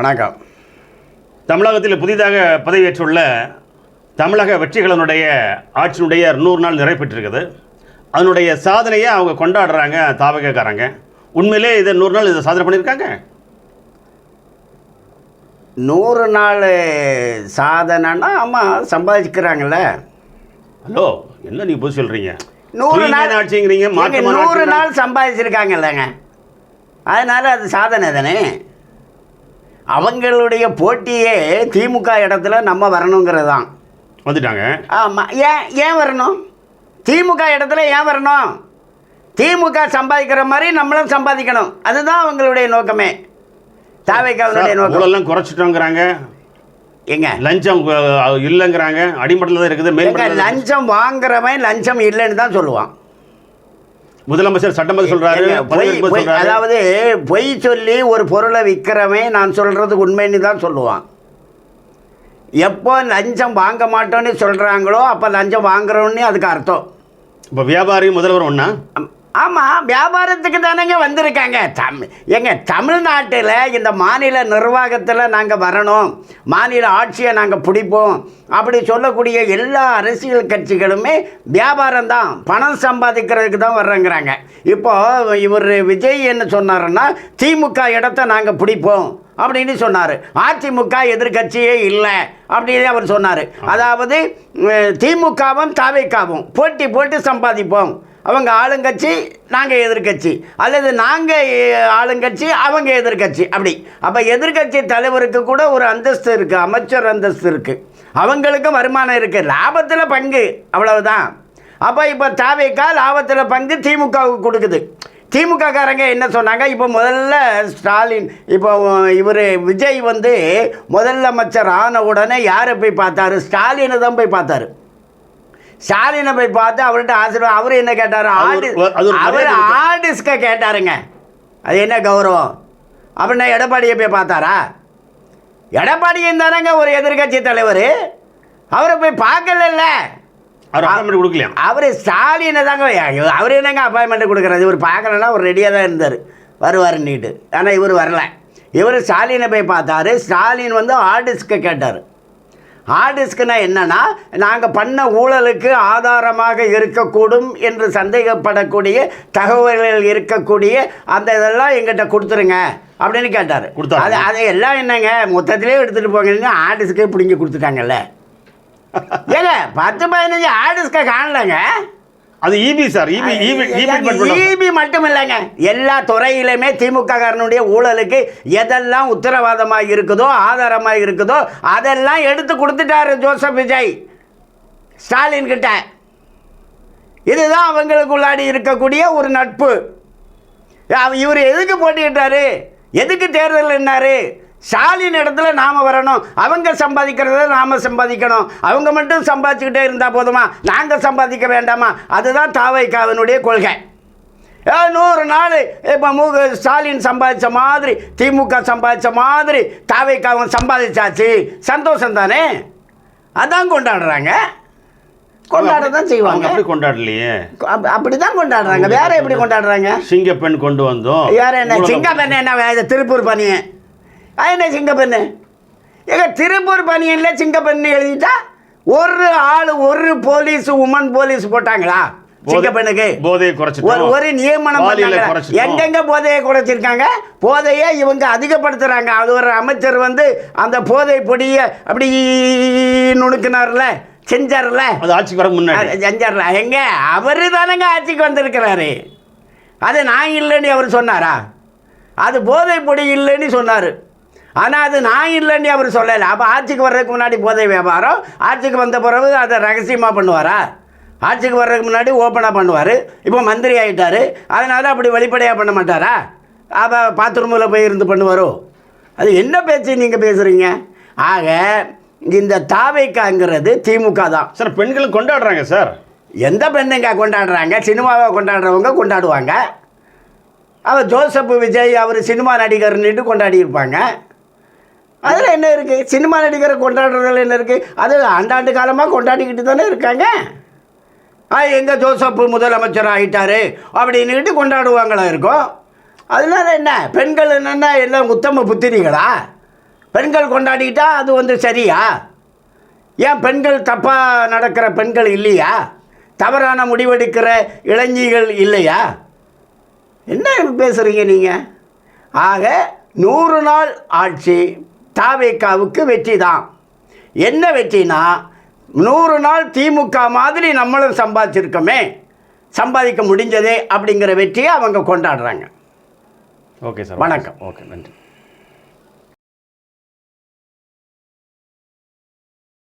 வணக்கம். தமிழகத்தில் புதிதாக பதவியேற்றுள்ள தமிழக வெற்றிகளினுடைய ஆட்சியினுடைய 100 நாள் நிறைவேற்றிருக்குது. அதனுடைய சாதனையை அவங்க கொண்டாடுறாங்க தாவகக்காரங்க. உண்மையிலே இதை 100 நாள் இதை சாதனை பண்ணியிருக்காங்க. 100 நாள் சாதனைன்னா ஆமாம் சம்பாதிக்கிறாங்கல்ல. ஹலோ, என்ன நீ போய் சொல்கிறீங்க? 100 நாள் ஆட்சிங்கிறீங்க. 100 நாள் சம்பாதிச்சிருக்காங்கல்லங்க, அதனால் அது சாதனை தானே. அவங்களுடைய போட்டியே திமுக இடத்துல நம்ம வரணுங்கிறது தான். வந்துட்டாங்க. ஆமாம். ஏன் வரணும்? திமுக இடத்துல ஏன் வரணும்? திமுக சம்பாதிக்கிற மாதிரி நம்மளும் சம்பாதிக்கணும். அதுதான் அவங்களுடைய நோக்கமே, தாவேக்காவுடைய நோக்கம். எல்லாம் குறைச்சிட்டோங்கிறாங்க. எங்க லஞ்சம் இல்லைங்கிறாங்க. அடிமட்டத்தில் தான் இருக்குது. லஞ்சம் வாங்குறவன் லஞ்சம் இல்லைன்னு தான் சொல்லுவான். முதலமைச்சர் சட்டமன்ற சொல்றாரு. அதாவது பொய் சொல்லி ஒரு பொருளை விற்கிறவன் நான் சொல்றது உண்மைன்னு தான் சொல்லுவான். எப்போ லஞ்சம் வாங்க மாட்டோன்னு சொல்றாங்களோ அப்போ லஞ்சம் வாங்குறோன்னு அதுக்கு அர்த்தம். இப்போ வியாபாரி முதல்வர் ஒன்றா? ஆமாம், வியாபாரத்துக்கு தானேங்க வந்திருக்காங்க. தமிழ்நாட்டில் இந்த மாநில நிர்வாகத்தில் நாங்கள் வரணும், மாநில ஆட்சியை நாங்கள் பிடிப்போம் அப்படி சொல்லக்கூடிய எல்லா அரசியல் கட்சிகளுமே வியாபாரம் தான், பணம் சம்பாதிக்கிறதுக்கு தான் வர்றேங்கிறாங்க. இப்போது இவர் விஜய் என்ன சொன்னாருன்னா, திமுக இடத்த நாங்கள் பிடிப்போம் அப்படின்னு சொன்னார். அதிமுக எதிர்கட்சியே இல்லை அப்படின்னு அவர் சொன்னார். அதாவது திமுகவும் தாவேக்காவும் போட்டி போட்டு சம்பாதிப்போம். அவங்க ஆளுங்கட்சி, நாங்கள் எதிர்கட்சி, அல்லது நாங்கள் ஆளுங்கட்சி, அவங்க எதிர்கட்சி, அப்படி. அப்போ எதிர்கட்சி தலைவருக்கு கூட ஒரு அந்தஸ்து இருக்குது, அமைச்சர் அந்தஸ்து இருக்குது, அவங்களுக்கும் வருமானம் இருக்குது, லாபத்தில் பங்கு, அவ்வளவுதான். அப்போ இப்போ தாவேக்கா லாபத்தில் பங்கு திமுகவுக்கு கொடுக்குது. திமுககாரங்க என்ன சொன்னாங்க? இப்போ முதல்ல ஸ்டாலின், இப்போ இவர் விஜய் முதலமைச்சர் ஆன உடனே யாரை போய் பார்த்தாரு? ஸ்டாலினை தான் போய் பார்த்தாரு. ஸ்டாலினை போய் பார்த்து அவர்கிட்ட ஆசீர்வாதம். அவர் என்ன கேட்டார்? அவர் ஆர்டிஸ்க கேட்டாருங்க. அது என்ன கௌரவம் அப்படின்னா எடப்பாடியை போய் பார்த்தாரா? எடப்பாடியும் தானங்க ஒரு எதிர்கட்சி தலைவர், அவரை போய் பார்க்கல. அவர் ஸ்டாலினை தாங்க. அவர் என்னங்க அப்பாயின்மெண்ட் கொடுக்குறது? இவர் பார்க்கலன்னா அவர் ரெடியாக தான் இருந்தார், வருவாருன்னுட்டு. ஆனால் இவர் வரல. இவர் ஸ்டாலினை போய் பார்த்தாரு. ஸ்டாலின் ஆர்டிஸ்க கேட்டார். ஆர்டிஸ்க்குனா என்னன்னா, நாங்கள் பண்ண ஊழலுக்கு ஆதாரமாக இருக்கக்கூடும் என்று சந்தேகப்படக்கூடிய தகவல்கள் இருக்கக்கூடிய அந்த இதெல்லாம் எங்கிட்ட கொடுத்துருங்க அப்படின்னு கேட்டார். அதை எல்லாம் என்னங்க மொத்தத்திலே எடுத்துகிட்டு போங்க, ஆர்டிஸ்க்கே பிடிங்கி கொடுத்துட்டாங்கல்ல. ஏங்க 10-15 ஆர்டிஸ்க காணலங்க. அது ஈபி சார். ஈபி மட்டும் இல்லைங்க, எல்லா துறையிலுமே திமுககாரனுடைய ஊழலுக்கு எதெல்லாம் உத்தரவாதமாக இருக்குதோ, ஆதாரமாக இருக்குதோ அதெல்லாம் எடுத்து கொடுத்துட்டாரு ஜோசப் விஜய் ஸ்டாலின் கிட்ட. இதுதான் அவங்களுக்குள்ளாடி இருக்கக்கூடிய ஒரு நட்பு. இவர் எதுக்கு போட்டிக்கிட்டாரு? எதுக்கு தேர்தல் என்னாரு? ஸ்டாலின் இடத்துல நாம் வரணும், அவங்க சம்பாதிக்கிறத நாம் சம்பாதிக்கணும். அவங்க மட்டும் சம்பாதிச்சுக்கிட்டே இருந்தால் போதுமா? நாங்கள் சம்பாதிக்க வேண்டாமா? அதுதான் தாவேக்காவினுடைய கொள்கை. 100 நாள் இப்போ ஸ்டாலின் சம்பாதிச்ச மாதிரி, திமுக சம்பாதிச்ச மாதிரி தாவேக்காவும் சம்பாதிச்சாச்சு, சந்தோஷம் தானே. அதான் கொண்டாடுறாங்க, கொண்டாட தான் செய்வாங்க. அப்படி கொண்டாடலையே, அப்படி தான் கொண்டாடுறாங்க. வேற எப்படி கொண்டாடுறாங்க? சிங்கப்பெண் கொண்டு வந்தோம். வேற என்ன சிங்கப்பெண்? என்ன திருப்பூர் பணியை என்ன சிங்கப்பெண்ணு? எங்க திருப்பூர் பணியில் சிங்கப்பெண்ணு எழுதிட்டா ஒரு ஆள், ஒரு போலீஸ், உமன் போலீஸ் போட்டாங்களா சிங்கப்பெண்ணுக்கு? போதையை குறைச்சு ஒரு நியமனம் பண்ணாங்க. எங்கெங்க போதையை குறைச்சிருக்காங்க? போதையை இவங்க அதிகப்படுத்துறாங்க. அது ஒரு அமைச்சர் அந்த போதை பொடியை அப்படி நுணுக்கினார்ல, செஞ்சார்ல, அது ஆட்சிக்கு வர முன்னாடி செஞ்சார்ல. எங்க அவரு தானங்க ஆட்சிக்கு வந்திருக்கிறாரு. அது நான் இல்லைன்னு அவர் சொன்னாரா? அது போதை பொடி இல்லைன்னு சொன்னார். ஆனால் அது நான் இல்லைன்னு அவர் சொல்லலை. அப்போ ஆட்சிக்கு வர்றதுக்கு முன்னாடி போதை வியாபாரம், ஆட்சிக்கு வந்த பிறகு அதை ரகசியமாக பண்ணுவாரா? ஆட்சிக்கு வர்றதுக்கு முன்னாடி ஓப்பனாக பண்ணுவார். இப்போ மந்திரி ஆகிட்டார், அதனால் அப்படி வெளிப்படையாக பண்ண மாட்டாரா? அப்போ பாத்ரூமில் போய் இருந்து பண்ணுவாரோ? அது என்ன பேச்சு நீங்கள் பேசுகிறீங்க? ஆக இந்த தாவேக்காங்கிறது திமுக தான் சார். பெண்களும் கொண்டாடுறாங்க சார். எந்த பெண்ணுங்க கொண்டாடுறாங்க? சினிமாவை கொண்டாடுறவங்க கொண்டாடுவாங்க. அவர் ஜோசப் விஜய் அவர் சினிமா நடிகர்னுட்டு கொண்டாடி இருப்பாங்க. அதில் என்ன இருக்குது? சினிமா நடிகரை கொண்டாடுறதுல என்ன இருக்குது? அது ஆண்டாண்டு காலமாக கொண்டாடிக்கிட்டு தானே இருக்காங்க. எங்கள் ஜோசப் முதலமைச்சர் ஆகிட்டாரு அப்படின்னுக்கிட்டு கொண்டாடுவாங்களா இருக்கும். அதனால என்ன? பெண்கள் என்னென்னா எல்லாம் உத்தம புத்திரிகளா? பெண்கள் கொண்டாடிக்கிட்டா அது வந்து சரியா? ஏன் பெண்கள் தப்பாக நடக்கிற பெண்கள் இல்லையா? தவறான முடிவெடுக்கிற இளைஞர்கள் இல்லையா? என்ன பேசுகிறீங்க நீங்கள்? ஆக 100 நாள் ஆட்சி தாவேக்காவுக்கு வெற்றி தான். என்ன வெற்றினா 100 நாள் திமுக மாதிரி நம்மளும் சம்பாதிச்சிருக்கோமே, சம்பாதிக்க முடிஞ்சதே அப்படிங்கிற வெற்றியை அவங்க கொண்டாடுறாங்க. Okay sir. வணக்கம். ஓகே, நன்றி.